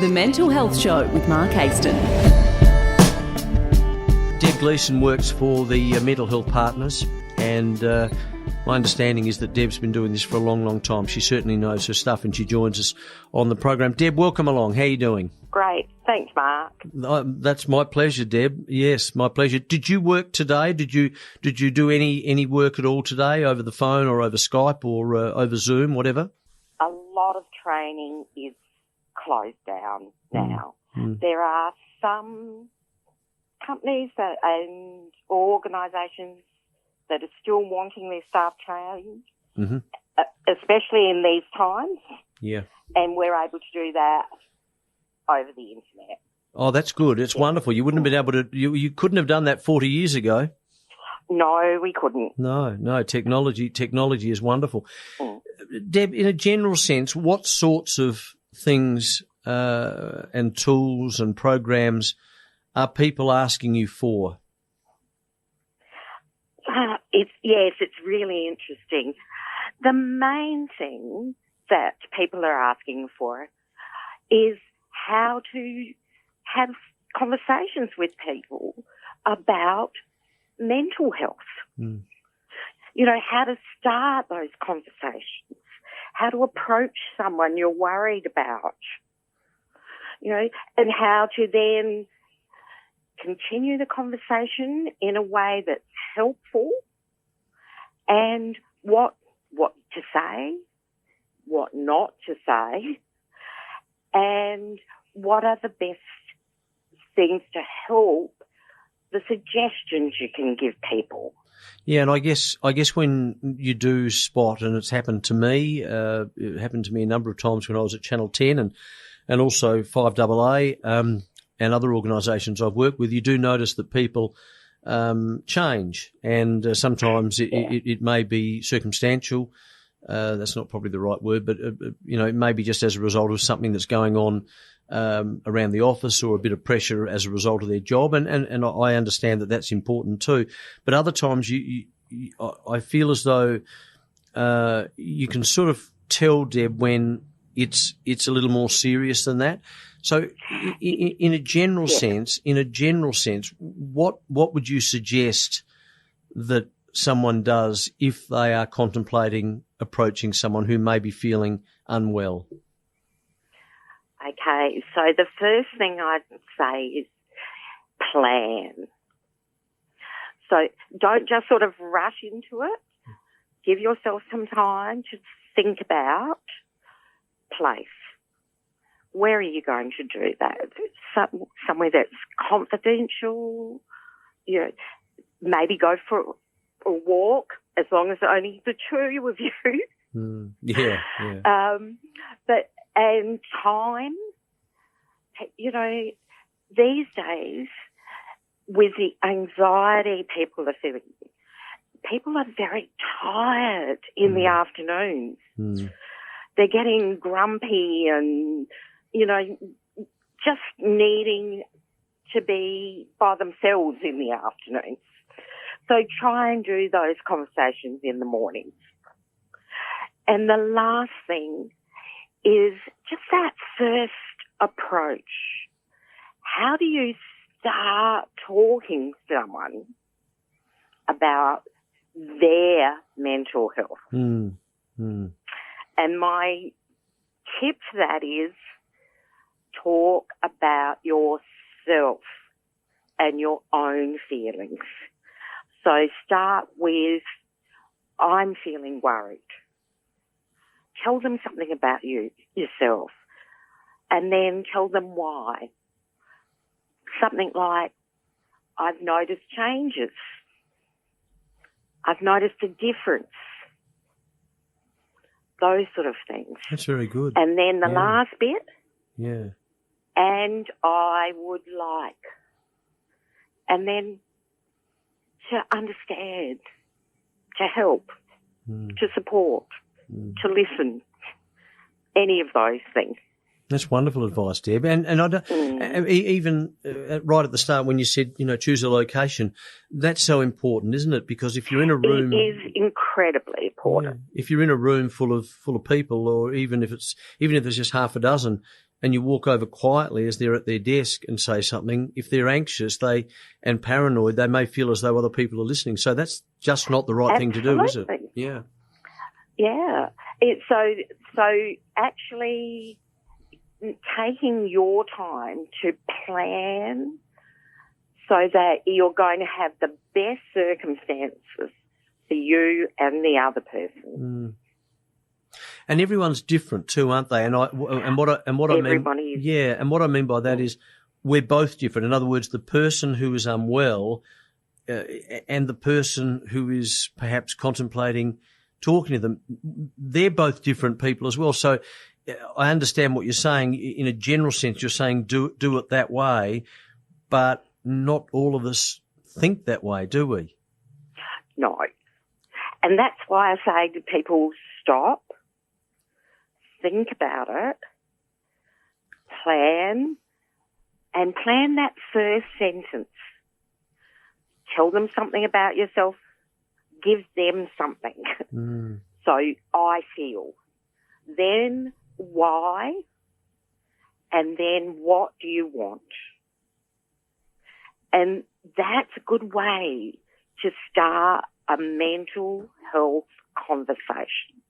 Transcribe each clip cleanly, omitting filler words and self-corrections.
The Mental Health Show with Mark Haston. Deb Gleeson works for the Mental Health Partners, and my understanding is that Deb's been doing this for a long, long time. She certainly knows her stuff, and she joins us on the program. Deb, welcome along. How are you doing? Great. Thanks, Mark. That's my pleasure, Deb. Yes, my pleasure. Did you work today? Did you do any work at all today, over the phone or over Skype or over Zoom, whatever? A lot of training is closed down now. There are some companies and organisations that are still wanting their staff trained, especially in these times. Yeah. And we're able to do that over the internet. Oh, that's good. It's wonderful. You wouldn't have been able to, you couldn't have done that 40 years ago. No, we couldn't. No, technology is wonderful. Deb, in a general sense, what sorts of things and tools and programs are people asking you for? It's really interesting. The main thing that people are asking for is how to have conversations with people about mental health. You know, how to start those conversations, how to approach someone you're worried about, you know, and how to then continue the conversation in a way that's helpful, and what to say, what not to say, and what are the best things to help, the suggestions you can give people. Yeah, and I guess when you do spot, and it's happened to me, it happened to me a number of times when I was at Channel 10 and also 5AA, and other organisations I've worked with, you do notice that people change, and sometimes it may be circumstantial. That's not probably the right word, but you know, it may be just as a result of something that's going on around the office, or a bit of pressure as a result of their job, and I understand that that's important too. But other times, I feel as though you can sort of tell, Deb, when it's a little more serious than that. So, in a general sense, what would you suggest that someone does if they are contemplating approaching someone who may be feeling unwell? Okay, so the first thing I'd say is plan. So don't just sort of rush into it. Give yourself some time to think about place. Where are you going to do that? Somewhere that's confidential. You know, maybe go for a walk, as long as only the two of you. Yeah. And time, you know, these days, with the anxiety people are feeling, people are very tired in the afternoons. They're getting grumpy and, you know, just needing to be by themselves in the afternoons. So try and do those conversations in the mornings. And the last thing is just that first approach. How do you start talking to someone about their mental health? And my tip for that is talk about yourself and your own feelings. So start with, I'm feeling worried. Tell them something about yourself, and then tell them why. Something like, I've noticed changes. I've noticed a difference. Those sort of things. That's very good. And then the last bit. Yeah. And I would like. And then to understand, to help, to support, to listen, any of those things. That's wonderful advice, Deb. And I don't, even right at the start when you said, you know, choose a location, that's so important, isn't it? Because if you're in a room, it is incredibly important. If you're in a room full of people, or even if there's just half a dozen, and you walk over quietly as they're at their desk and say something, if they're anxious and paranoid, they may feel as though other people are listening. So that's just not the right thing to do, is it? Yeah. Yeah. So actually taking your time to plan so that you're going to have the best circumstances for you and the other person. And everyone's different too, aren't they? And what I mean, yeah, and what I mean by that is we're both different. In other words, the person who is unwell and the person who is perhaps contemplating talking to them, they're both different people as well. So I understand what you're saying. In a general sense, you're saying do it that way, but not all of us think that way, do we? No. And that's why I say to people, stop, think about it, plan that first sentence. Tell them something about yourself, give them something. So I feel. Then why, and then what do you want? And that's a good way to start a mental health conversation.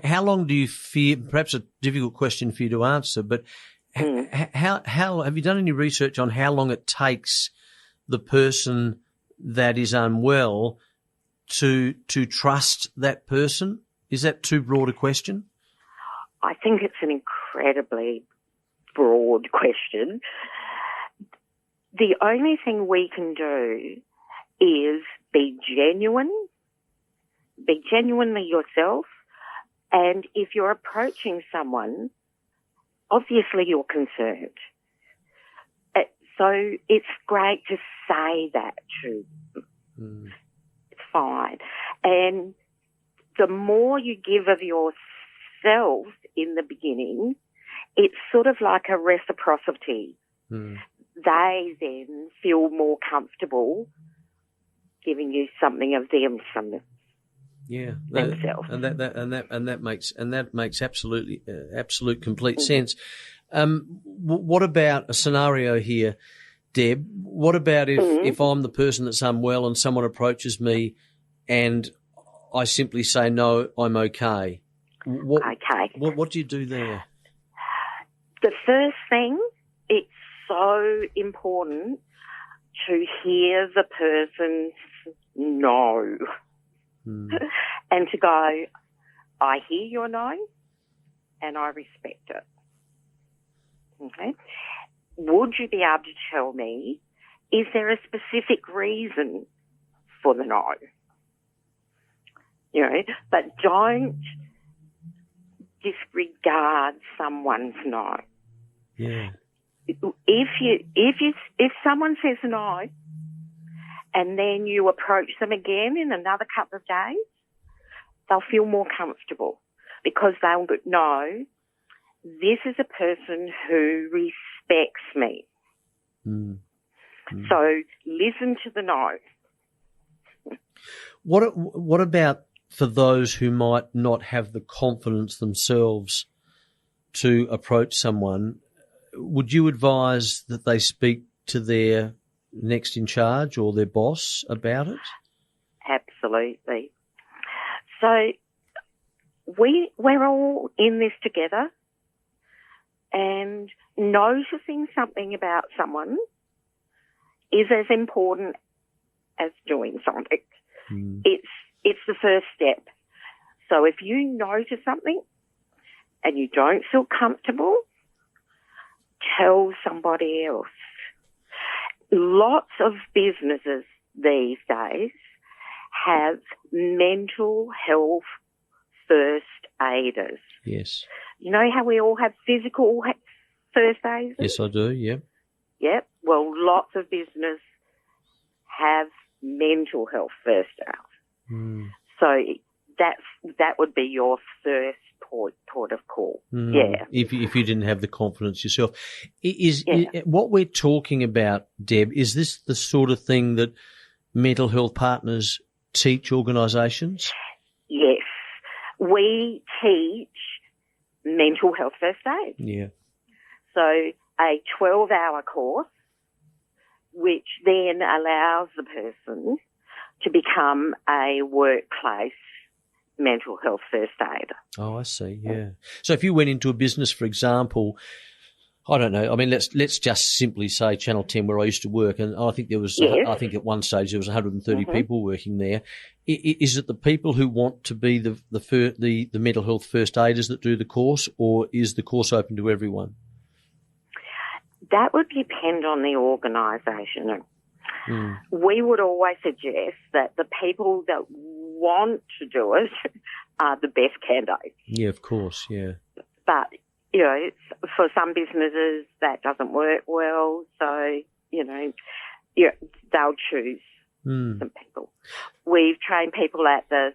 How long do you fear, perhaps a difficult question for you to answer, but how have you done any research on how long it takes the person that is unwell to trust that person? Is that too broad a question? I think it's an incredibly broad question. The only thing we can do is be genuinely yourself, and if you're approaching someone, obviously you're concerned. So it's great to say that to them. It's fine. And the more you give of yourself in the beginning, it's sort of like a reciprocity. They then feel more comfortable giving you something of themselves. And that makes absolute complete sense. What about a scenario here, Deb? What about if I'm the person that's unwell and someone approaches me and I simply say, no, I'm okay? What do you do there? The first thing, it's so important to hear the person's no. And to go, I hear your no and I respect it. Okay? Would you be able to tell me, is there a specific reason for the no? But don't disregard someone's no. Yeah. If someone says no, and then you approach them again in another couple of days, they'll feel more comfortable because they'll know this is a person who respects me. So listen to the no. What about for those who might not have the confidence themselves to approach someone? Would you advise that they speak to their next in charge or their boss about it? Absolutely. So we're all in this together, and noticing something about someone is as important as doing something. It's the first step. So if you notice something and you don't feel comfortable, tell somebody else. Lots of businesses these days have mental health first aiders. Yes. You know how we all have physical first aiders? Yes, I do, yeah. Yep. Well, lots of business have mental health first aid. So that would be your first port of call. Yeah. If you didn't have the confidence yourself. What we're talking about, Deb, is this the sort of thing that mental health partners teach organisations? Yes. We teach mental health first aid. Yeah. So a 12-hour course, which then allows the person to become a workplace mental health first aider. Oh, I see. Yeah. So if you went into a business, for example, I don't know. I mean, let's just simply say Channel 10, where I used to work, and I think there was, Yes. I think at one stage there was 130 people working there. Is it the people who want to be the mental health first aiders that do the course, or is the course open to everyone? That would depend on the organisation. We would always suggest that the people that want to do it are the best candidates. Yeah, of course, yeah. But, for some businesses that doesn't work well, so, they'll choose some people. We've trained people at the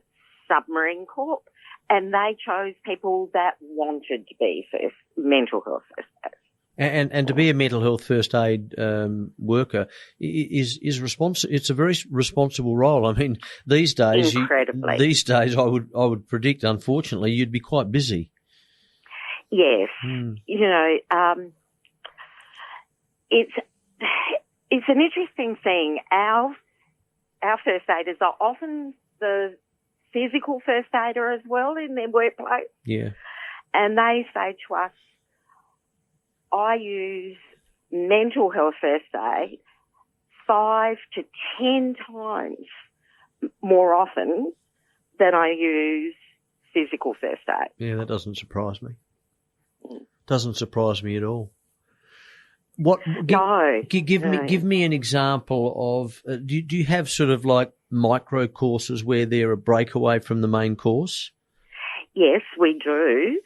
Submarine Corp, and they chose people that wanted to be mental health first aid. And to be a mental health first aid worker is it's a very responsible role. I mean, these days, incredibly. I would predict, unfortunately, you'd be quite busy. Yes, it's an interesting thing. Our first aiders are often the physical first aider as well in their workplace. Yeah, and they say to us, I use mental health first aid 5 to 10 times more often than I use physical first aid. Yeah, that doesn't surprise me. Doesn't surprise me at all. Give me an example of. Do you have sort of like micro courses where they're a breakaway from the main course? Yes, we do.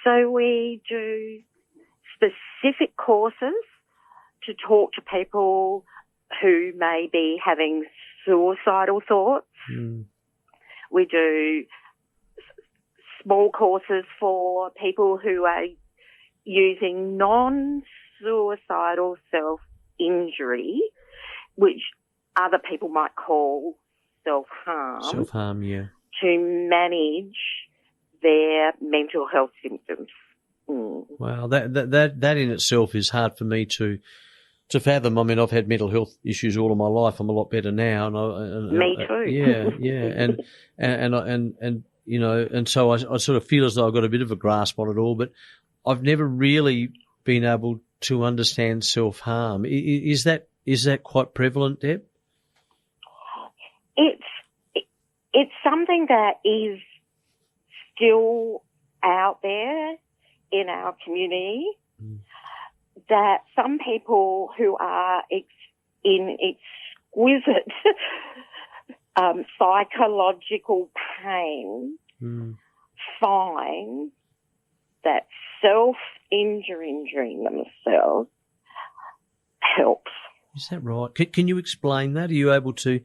So we do specific courses to talk to people who may be having suicidal thoughts. We do small courses for people who are using non-suicidal self-injury, which other people might call self-harm. Self-harm, yeah. To manage their mental health symptoms. Wow, that in itself is hard for me to fathom. I mean, I've had mental health issues all of my life. I'm a lot better now. Me too. Yeah, and so I sort of feel as though I've got a bit of a grasp on it all, but I've never really been able to understand self-harm. Is that quite prevalent, Deb? It's something that is still out there in our community, that some people who are in exquisite psychological pain find that self-injuring themselves helps. Is that right? Can you explain that? Are you able to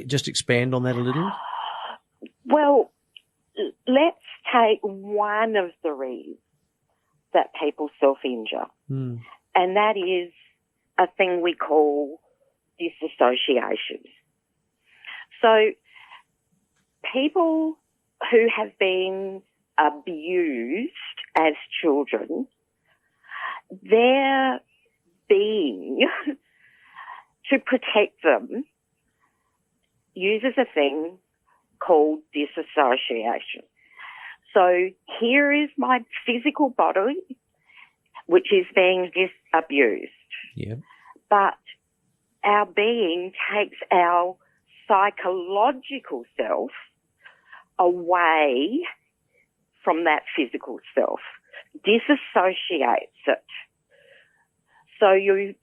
just expand on that a little? Well, let's take one of the reasons that people self-injure, and that is a thing we call disassociation. So people who have been abused as children, their being to protect them uses a thing called disassociation. So here is my physical body, which is being abused. Yeah. But our being takes our psychological self away from that physical self, disassociates it. So you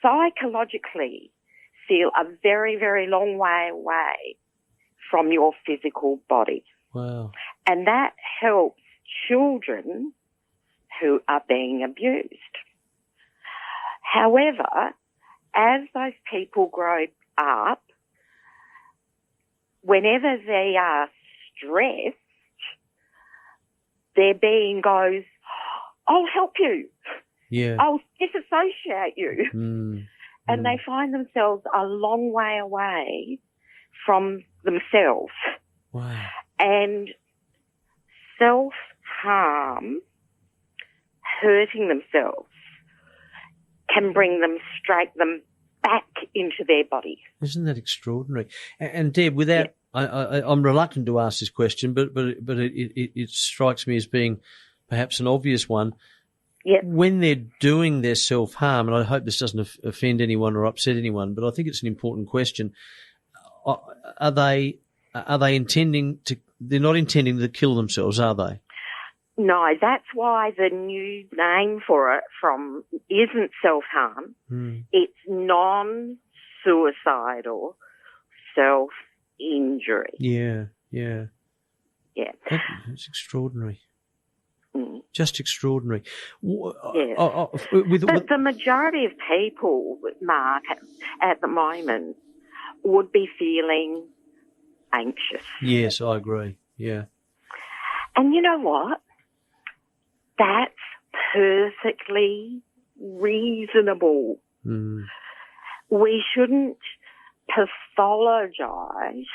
psychologically feel a very, very long way away from your physical body. Wow. And that helps children who are being abused. However, as those people grow up, whenever they are stressed, their being goes, I'll help you. Yeah. I'll disassociate you. And they find themselves a long way away from themselves. Wow. And self-harm, hurting themselves, can bring them back into their body. Isn't that extraordinary? And Deb, without, I'm reluctant to ask this question, but it strikes me as being perhaps an obvious one. Yep. When they're doing their self-harm, and I hope this doesn't offend anyone or upset anyone, but I think it's an important question. Are they intending to? They're not intending to kill themselves, are they? No, that's why the new name for it isn't self-harm. It's non-suicidal self-injury. Yeah. It's extraordinary. Just extraordinary. Yeah. But the majority of people, Mark, at the moment would be feeling anxious. Yes, I agree. Yeah. And you know what? That's perfectly reasonable. We shouldn't pathologise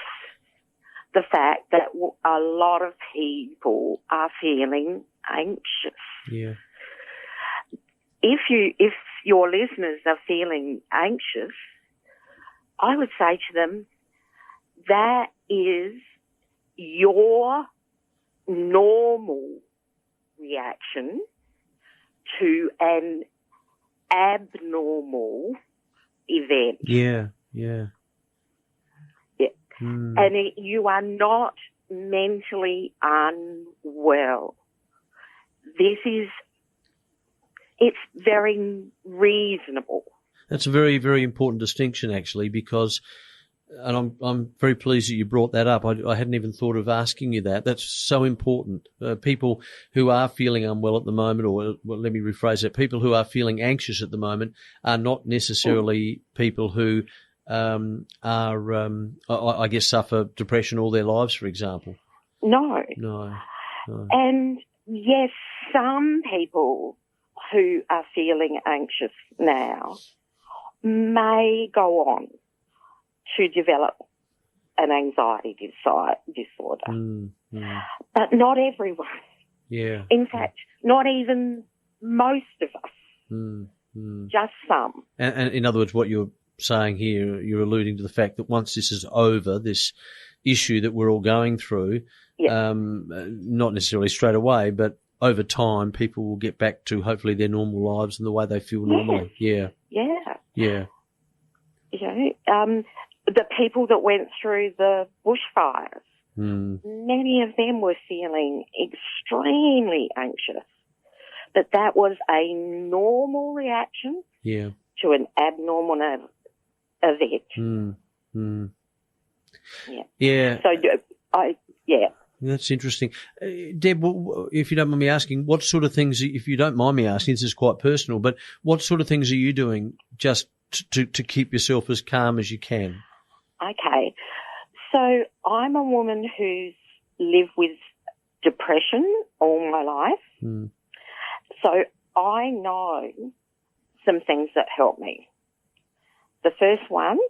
the fact that a lot of people are feeling anxious. Yeah. If your listeners are feeling anxious, I would say to them, that is your normal reaction to an abnormal event. Yeah. And you are not mentally unwell. It's very reasonable. That's a very, very important distinction, actually, because, and I'm very pleased that you brought that up. I hadn't even thought of asking you that. That's so important. People who are feeling unwell at the moment, or well, let me rephrase it, people who are feeling anxious at the moment are not necessarily people who I guess, suffer depression all their lives, for example. No. And yes, some people who are feeling anxious now may go on to develop an anxiety disorder. But not everyone. Yeah. In fact, not even most of us. Just some. And in other words, what you're saying here, you're alluding to the fact that once this is over, this issue that we're all going through, not necessarily straight away, but over time, people will get back to hopefully their normal lives and the way they feel normally. Yeah. You know, the people that went through the bushfires, many of them were feeling extremely anxious, but that was a normal reaction to an abnormal event. Yeah. So, That's interesting. Deb, if you don't mind me asking, what sort of things, if you don't mind me asking, this is quite personal, but what sort of things are you doing just to keep yourself as calm as you can? Okay. So I'm a woman who's lived with depression all my life. So I know some things that help me. The first one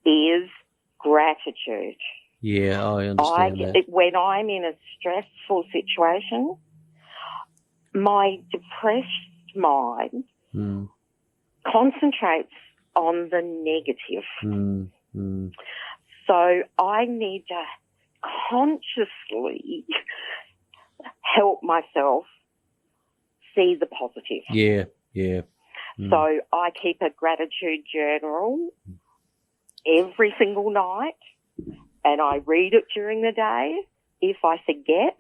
is gratitude. Yeah, I understand that. When I'm in a stressful situation, my depressed mind concentrates on the negative. So I need to consciously help myself see the positive. Yeah. So I keep a gratitude journal every single night, and I read it during the day if I forget,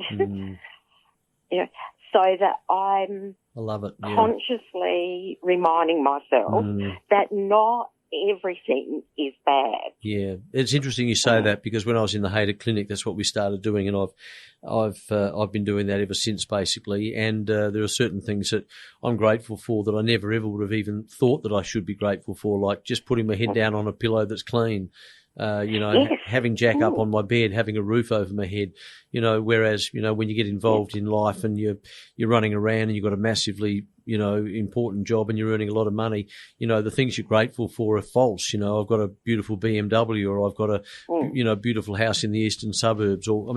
so that I'm I love it. consciously reminding myself that not everything is bad. Yeah, it's interesting you say that, because when I was in the Hayter Clinic, that's what we started doing, and I've been doing that ever since, basically. And there are certain things that I'm grateful for that I never ever would have even thought that I should be grateful for, like just putting my head down on a pillow that's clean. Having Jack up on my bed, having a roof over my head, whereas, when you get involved in life and you're running around and you've got a massively important job and you're earning a lot of money, the things you're grateful for are false. I've got a beautiful BMW, or I've got a, beautiful house in the eastern suburbs. Or,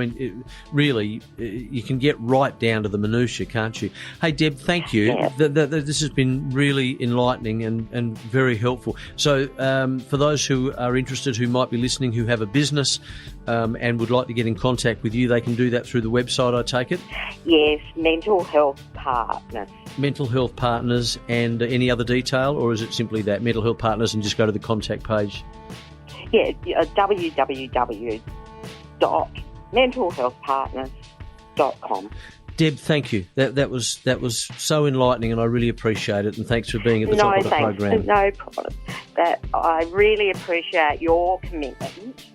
really, you can get right down to the minutiae, can't you? Hey, Deb, thank you. Yeah. This has been really enlightening and very helpful. So for those who are interested, who might be listening, who have a business and would like to get in contact with you, they can do that through the website, I take it? Yes, Mental Health Partners. Mental Health Partners, and any other detail, or is it simply that, Mental Health Partners, and just go to the contact page? Yeah, www.mentalhealthpartners.com. Deb, thank you. That was so enlightening, and I really appreciate it. And thanks for being at the top of the program. No problem. I really appreciate your commitment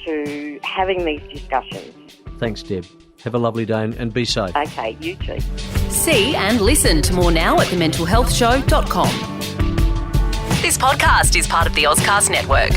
to having these discussions. Thanks, Deb. Have a lovely day and be safe. Okay, you too. See and listen to more now at thementalhealthshow.com. This podcast is part of the Ozcast Network.